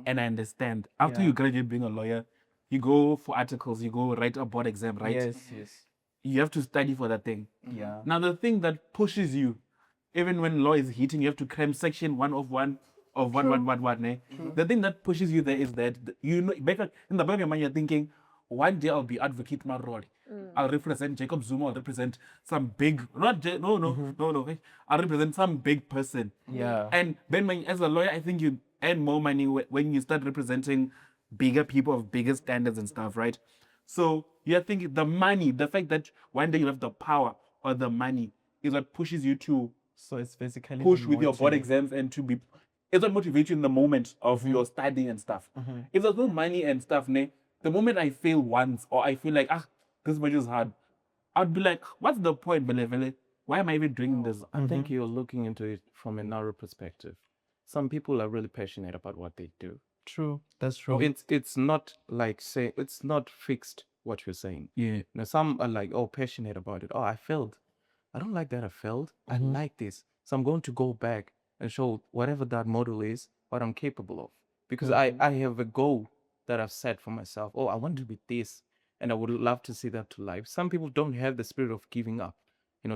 and I understand. After you graduate being a lawyer, you go for articles, you go write a board exam, right? Yes. You have to study for that thing. Yeah. Now, the thing that pushes you, even when law is hitting, you have to cram section 1 of one. Eh? The thing that pushes you there is that you know, back in the back of your mind, you're thinking, one day I'll be advocate my role. I'll represent Jacob Zuma. I'll represent some big, no. I'll represent some big person. Yeah. And then, as a lawyer, I think you earn more money when you start representing bigger people of bigger standards and stuff, right? So you're thinking the money, the fact that one day you have the power or the money is what pushes you to So it's basically push the with your board motive. exams and to be. It's what motivates you in the moment of your studying and stuff. If there's no money and stuff, the moment I fail once or I feel like this much is hard, I'd be like, what's the point, Belevele? Why am I even doing this? I think you're looking into it from a narrow perspective. Some people are really passionate about what they do. True. That's true. It's not like it's not fixed what you're saying. Yeah. Now some are like, oh, passionate about it. Oh, I failed. I don't like that I failed. I like this. So I'm going to go back and show whatever that model is, what I'm capable of. Because I have a goal that I've set for myself. Oh, I want to be this. And I would love to see that to life. Some people don't have the spirit of giving up,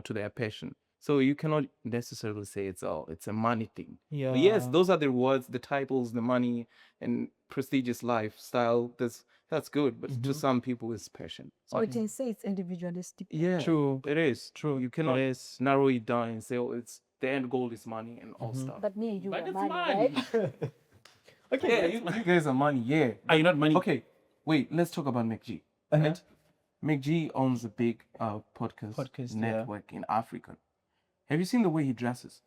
to their passion. So you cannot necessarily say it's a money thing. Yeah. But yes, those are the rewards, the titles, the money, and prestigious lifestyle. That's good, but to some people it's passion. So we can say it's individualistic. Yeah, True. It is True. You cannot It is. narrow it down and say, oh, it's the end goal is money and all stuff. But me and you But are it's money, money. right? Yeah, you guys are money. Yeah. Are you not money? Okay, wait. Let's talk about McG. Right? McG owns a big podcast Podcast, yeah. network in Africa. Have you seen the way he dresses?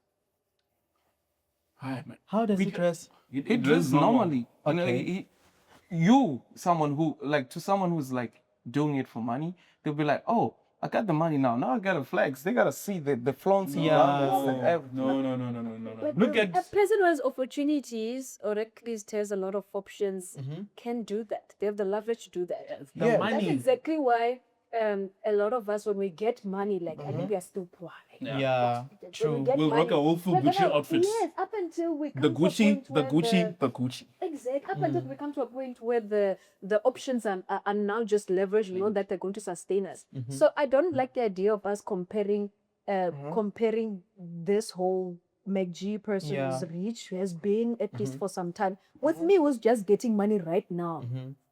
Hi, man. How does he dress? He dresses normally. Okay. Someone who's like doing it for money, they'll be like, oh, I got the money now. Now I gotta flex. They gotta see the flaunting Yeah. garments and everything. No. But Look a at person who has opportunities or at least has a lot of options can do that. They have the leverage to do that. the Yeah. That's money. exactly why a lot of us, when we get money, like I think we are still poor. Like, Yeah. when we True. get We'll rock money, a whole full we're Gucci gonna- outfits. Yes, up until we come The to a Gucci, point the where Gucci. Exactly. Up until we come to a point where the options are now just leverage, that they're going to sustain us. So I don't like the idea of us comparing this whole McG person Yeah. who's rich, who has been at least for some time, with me who's just getting money right now.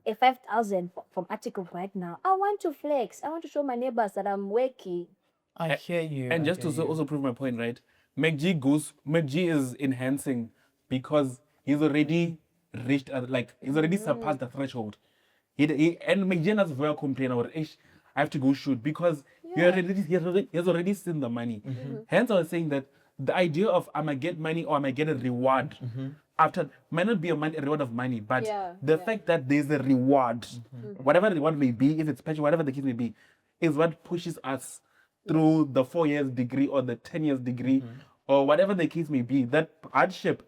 A 5,000 from article right now. I want to flex. I want to show my neighbors that I'm working. I hear you. And I just to hear you. also prove my point, right? McG is enhancing because he's already reached, like, he's already surpassed the threshold. And McJena's very complain about, "Ish, I have to go shoot," because he has already seen the money. Hence, I was saying that the idea of I'm gonna get money or I'm gonna get a reward after might not be a reward of money, but the fact that there's a reward, whatever the reward may be, if it's passion, whatever the case may be, is what pushes us through the 4 years degree or the 10 years degree or whatever the case may be. That hardship,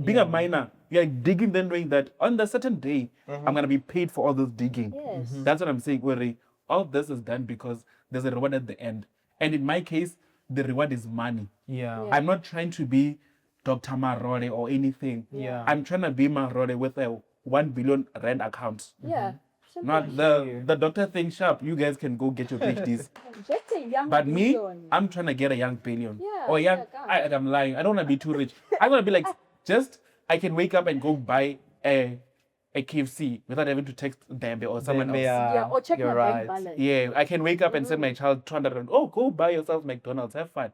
being a miner, you're digging, then knowing that on the certain day, I'm going to be paid for all this digging. Yes. That's what I'm saying. Where all this is done because there's a reward at the end. And in my case, the reward is money. Yeah. I'm not trying to be Dr. Marore or anything. Yeah. I'm trying to be Marore with a 1 billion rand account. Yeah. Not the doctor thing sharp. You guys can go get your PhDs. Just a young But me, billion. I'm trying to get a young billion. Yeah, Or young, yeah, I'm lying. I don't want to be too rich. I'm going to be like, I can wake up and go buy a KFC without having to text Dembe or someone else. Yeah, or check my you're bank right. balance. Yeah, I can wake up and send my child 200 rand. Oh, go buy yourself McDonald's. Have fun.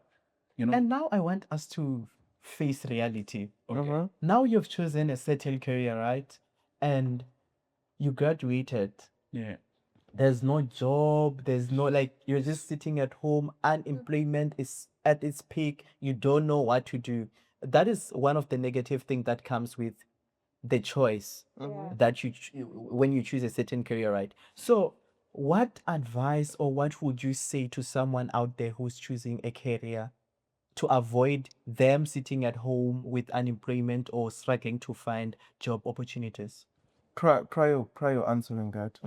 You know? And now I want us to face reality. Okay. Now you've chosen a certain career, right? And you graduated. Yeah. There's no job. There's no, like, you're just sitting at home. Unemployment is at its peak. You don't know what to do. That is one of the negative things that comes with the choice that when you choose a certain career, right? So what advice or what would you say to someone out there who's choosing a career to avoid them sitting at home with unemployment or struggling to find job opportunities? Prior answering that,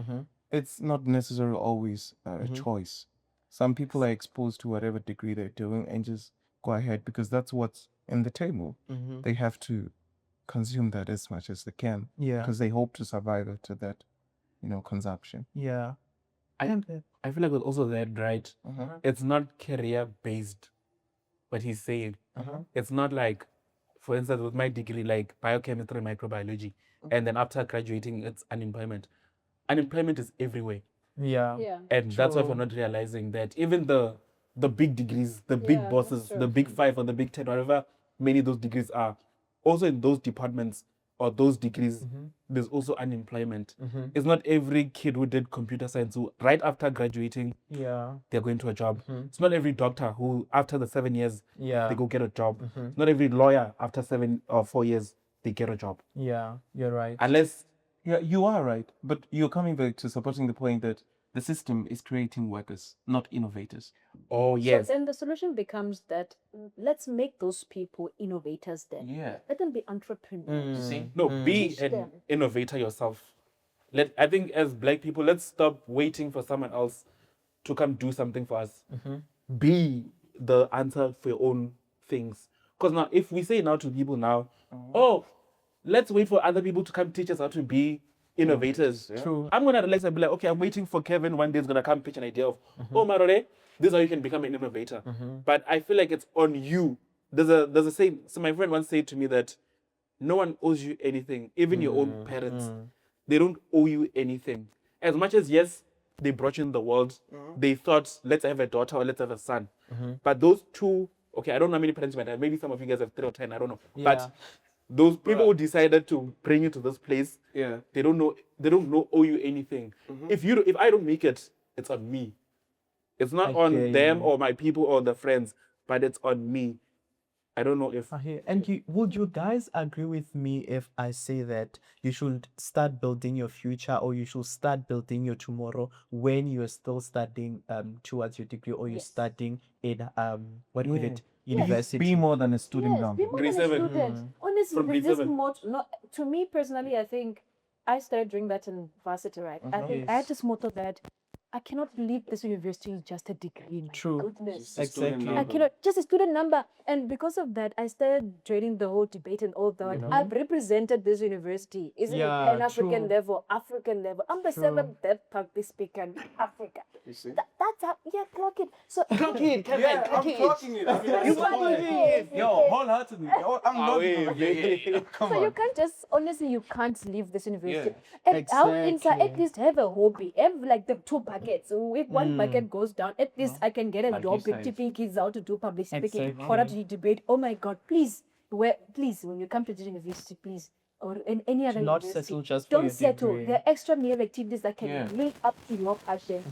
it's not necessarily always a choice. Some people are exposed to whatever degree they're doing and just go ahead because that's what's in the table. They have to consume that as much as they can Yeah. because they hope to survive after that, consumption. Yeah. I feel like with also that, right? It's not career based, what he's saying. It's not like, for instance, with my degree, like biochemistry, microbiology, and then after graduating, it's unemployment. Unemployment is everywhere. Yeah. Yeah. And that's why we're not realizing that even the big degrees, the big Yeah, bosses, that's true. the big 5 or the big 10, whatever many of those degrees are, also in those departments or those degrees, there's also unemployment. It's not every kid who did computer science who right after graduating, Yeah. they're going to a job. It's not every doctor who after the 7 years, Yeah. they go get a job. It's not every lawyer after 7 or 4 years, they get a job. Yeah. You're right. Unless, Yeah, you are right. But you're coming back to supporting the point that the system is creating workers, not innovators. oh yes. So then the solution becomes that let's make those people innovators then. Yeah. Let them be entrepreneurs. No, be Teach an them. innovator yourself. I think as Black people, let's stop waiting for someone else to come do something for us. Be the answer for your own things. Because now, if we say now to people now, oh, let's wait for other people to come teach us how to be innovators. True. I'm gonna relax and be like, okay, I'm waiting for Kevin one day is gonna come pitch an idea of, oh Marore, this is how you can become an innovator. But I feel like it's on you. There's a saying. So my friend once said to me that no one owes you anything, even your own parents. They don't owe you anything. As much as yes, they brought you in the world, they thought let's have a daughter or let's have a son. But those two, okay, I don't know how many parents you might have. Maybe some of you guys have 3 or 10. I don't know. Yeah. But those people who decided to bring you to this place, Yeah. they don't owe you anything. If I don't make it, it's on me. It's not I on get them you. or my people or the friends, but it's on me. I don't know if I hear. And would you guys agree with me if I say that you should start building your future or you should start building your tomorrow when you're still studying towards your degree or you're Yes. studying in what do you call it? University. Be more than a student Yes, now. be more Grade than a 7. student. Honestly, From grade there's 7. more. No, to me personally, I think I started doing that in varsity, right? I think I had this motto that I cannot believe this university is just a degree. My True. goodness. Exactly. I cannot, just a student number. And because of that, I started joining the whole debate and all that. I've represented this university. Is it Yeah, a Pan-African true. level, African level? I'm the 7th deaf public speaker in Africa. You see? That's how, yeah, clock it. So, clock it, Kevin, Yeah, clock I'm it. talking it. I mean, You it's want fine. it. Yo, wholeheartedly. I'm not. Come So you on. can't just, honestly, you can't leave this university. Yeah. And how inside, at Exactly. least have a hobby. Have like the 2 buckets. So if one bucket goes down, at least I can get a job with teaching kids how to do public speaking. Exactly. For that to debate. Oh my God, please, when you come to this university, please or in any other not university. settle just for Don't your settle. degree. There are extramural activities that can Yeah. link up to your passion.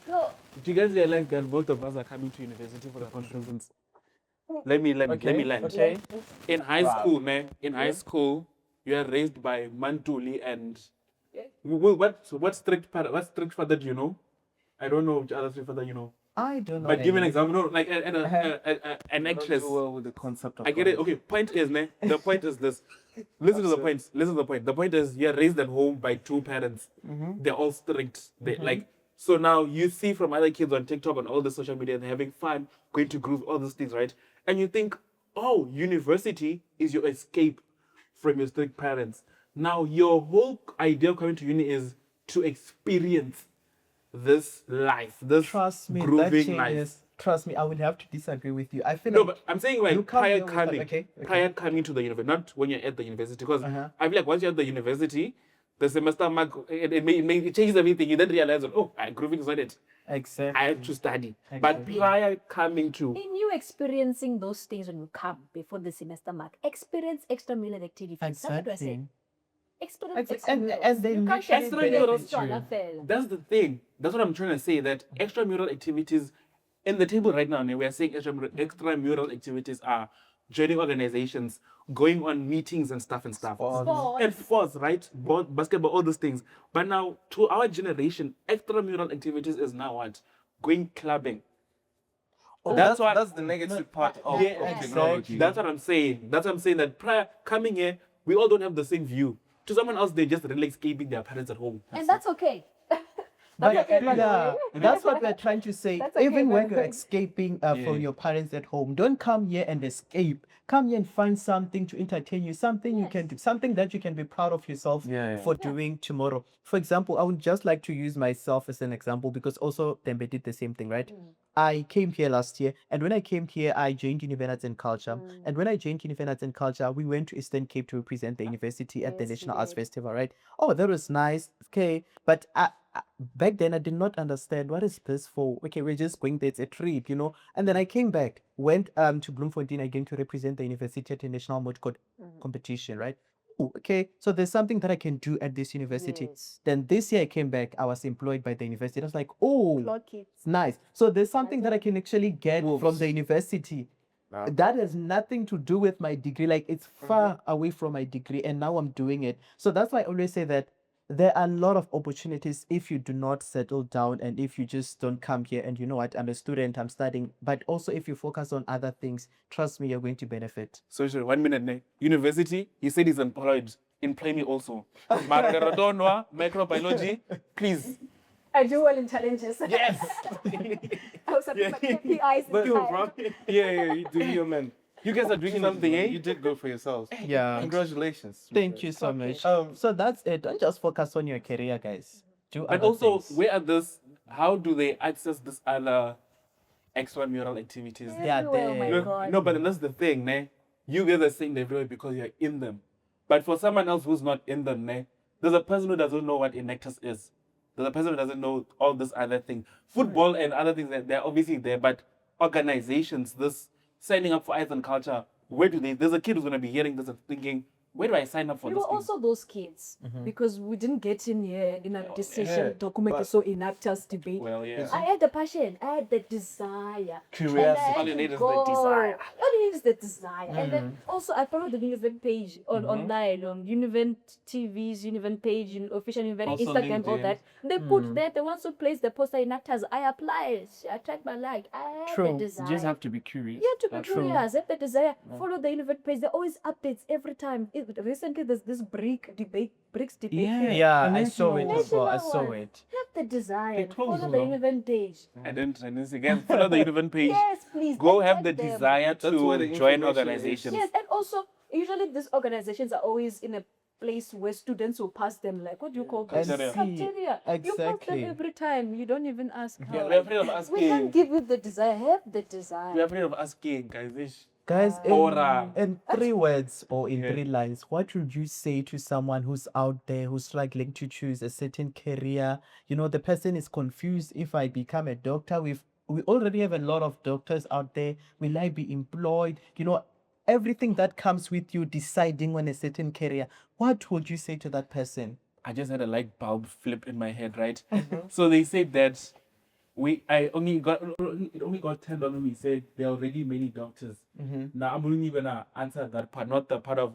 No, Do you guys realize that both of us are coming to university for different reasons? Let me land. Okay. In high school, man, in high school, you are raised by Mantuli and what strict father do you know? I don't know which other strict father you know. I don't know. But give me an any. example. No, like an I don't actress. do well with the concept of I get it. college. Okay, point is, ne, the point is this. Listen to the point. Listen to the point. The point is you're raised at home by two parents. They're all strict. They like so now you see from other kids on TikTok on all the social media, they're having fun, going to groups, all these things, right? And you think, oh, university is your escape from your strict parents. Now your whole idea of coming to uni is to experience this life, this Trust me, that grooving life. changes. Trust me, I will have to disagree with you. I feel No, like but I'm saying you like come prior here with coming, okay. prior coming to the university, not when you're at the university. Because Uh-huh. I feel like once you're at the university, the semester mark it changes everything. You then realize that grooving is not it. Exactly. I have to study. But Exactly. prior coming to in you experiencing those things when you come before the semester mark, experience extramural activities. That's what I say. Exactly. Experience And extramural. as they You can't literally just benefit say you. fail. that's the thing. That's what I'm trying to say. That extramural activities in the table right now, we are saying extramural activities are joining organizations, going on meetings and stuff. Sports. And sports, right? Basketball, all those things. But now, to our generation, extramural activities is now what? Going clubbing. Oh, That's what- that's the negative part of exactly. technology. That's what I'm saying. That's what I'm saying. That prior coming here, we all don't have the same view. To someone else, they just really escaping their parents at home. And that's okay. But okay, by the yeah, way. that's what we're trying to say. That's okay, Even by when the you're way. escaping from your parents at home, don't come here and escape. Come here and find something to entertain you, something you can do, something that you can be proud of yourself for doing tomorrow. For example, I would just like to use myself as an example because also Tembe did the same thing, right? I came here last year, and when I came here, I joined Univen and Culture. And when I joined Univen and Culture, we went to Eastern Cape to represent the university at the Yes, National we Arts did. Festival, right? Oh, that was nice. Okay, but back then I did not understand what is this for. Okay, we're just going there, it's a trip, you know. And then I came back, went to Bloemfontein again to represent the university at the national mode competition, right? Oh, okay, so there's something that I can do at this university. Yes. Then this year I came back, I was employed by the university. I was like, oh, Clock it. it's nice. So there's something that I can actually get from the university. That has nothing to do with my degree. Like it's far away from my degree, and now I'm doing it. So that's why I always say that there are a lot of opportunities if you do not settle down and if you just don't come here and you know what, I'm a student, I'm studying. But also if you focus on other things, trust me, you're going to benefit. So, 1 minute, ne? University, he said he's employed. Employ me also. Microbiology, microbiology, please. I do well in challenges. Yes. I was having my KPIs in time. Yeah, you do your man. You guys are doing something, eh? You did good for yourselves. Yeah. Congratulations. Thank you so much. So that's it. Don't just focus on your career, guys. Do And other also, things. where are this? How do they access this other extramural activities? They are Everywhere, oh my there. God. No, but that's the thing, ne? You guys are saying they're everywhere because you're in them. But for someone else who's not in them, ne? There's a person who doesn't know what Enactus is. There's a person who doesn't know all this other thing. Football and other things, they're obviously there, but organizations, this signing up for arts and culture, where do they? There's a kid who's going to be hearing this and thinking, where do I sign up for We this were thing? also those kids because we didn't get in here in a decision yeah, document but- so enough just debate. Well, yeah. I had the passion, I had the desire. Curiosity. And I had All you to need is the go. desire. All you need is the desire. And then also I followed the Univen page online, on Univen TV's Univen page, official Univen Also Instagram, all LinkedIn. that. They put there, the ones who place the poster in actors. I applied, I tried my luck. I had the desire. You just have to be curious. You have to be curious, have the desire. Follow the Univen page. There are always updates every time. Recently, there's this BRICS debate. here. Yeah, And I then saw you it know- as well. I National saw one. it. Have the desire. close Follow the now. Univen page. I didn't again follow the Univen page. Yes, please. Go and have the get them. desire That's where to the join information organizations. Yes, and also usually these organizations are always in a place where students will pass them, like, what do you call And this? see, Cafeteria. You pass exactly. them every time. You don't even ask how. We're afraid of We can't asking. give you the desire. Have the We're desire. afraid of asking, guys. Guys, Aura. in 3 words or in Yeah. 3 lines, what would you say to someone who's out there who's struggling to choose a certain career? You know, the person is confused. If I become a doctor, we already have a lot of doctors out there. Will I be employed? You know, everything that comes with you deciding on a certain career, what would you say to that person? I just had a light bulb flip in my head, right? So they said that it only got turned on when we said there are already many doctors. Now I'm only gonna answer that part, not the part of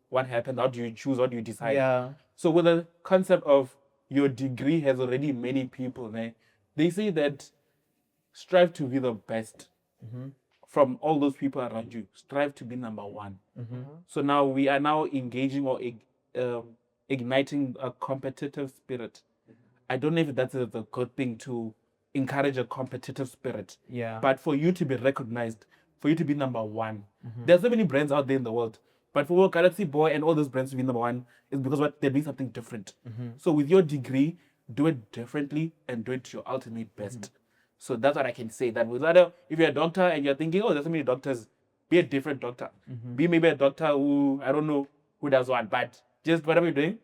what happened. How do you choose? How do you decide? Yeah. So with the concept of your degree has already many people, né? They say that strive to be the best from all those people around you. Strive to be number one. So now we are now engaging or igniting a competitive spirit. I don't know if that's a good thing to encourage a competitive spirit. Yeah. But for you to be recognized, for you to be number one, there's so many brands out there in the world. But for Galaxy Boy and all those brands to be number one is because what they're doing something different. So with your degree, do it differently and do it to your ultimate best. So that's what I can say. That with other, if you're a doctor and you're thinking, oh, there's so many doctors, be a different doctor. Be maybe a doctor who, I don't know, who does what, but just whatever you're doing,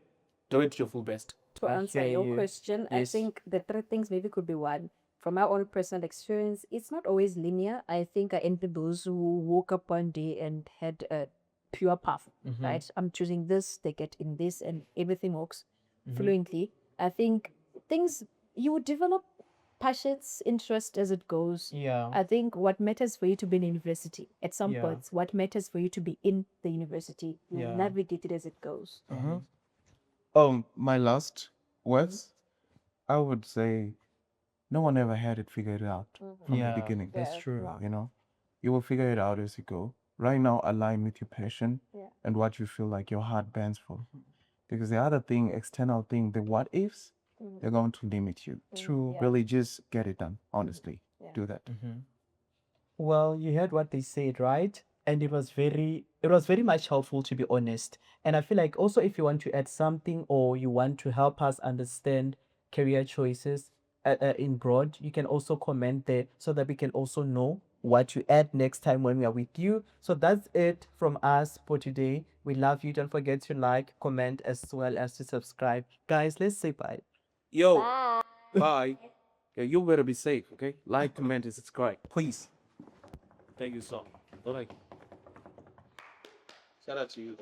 do it to your full best. To answer hear your you. question, I Yes. think the three things maybe could be one. From my own personal experience, it's not always linear. I think I envy those who woke up one day and had a pure path, right? I'm choosing this, they get in this, and everything works fluently. I think things, you would develop passions, interest as it goes. Yeah. I think what matters for you to be in university at some Yeah. points, what matters for you to be in the university, you Yeah. navigate it as it goes. My last words, I would say, no one ever had it figured out from Yeah, the beginning. that's true. You know, you will figure it out as you go. Right now, align with your passion Yeah. and what you feel like your heart bends for. Because the other thing, external thing, the what ifs, they're going to limit you. True. Yeah. Really, just get it done. Honestly, Yeah. do that. Well, you heard what they said, right? And it was very much helpful, to be honest. And I feel like also if you want to add something or you want to help us understand career choices in broad, you can also comment there so that we can also know what to add next time when we are with you. So that's it from us for today. We love you. Don't forget to like, comment, as well as to subscribe. Guys, let's say bye. Yo, bye. Yeah, you better be safe, okay? Like, comment, and subscribe, please. Thank you so much. Shout out to you.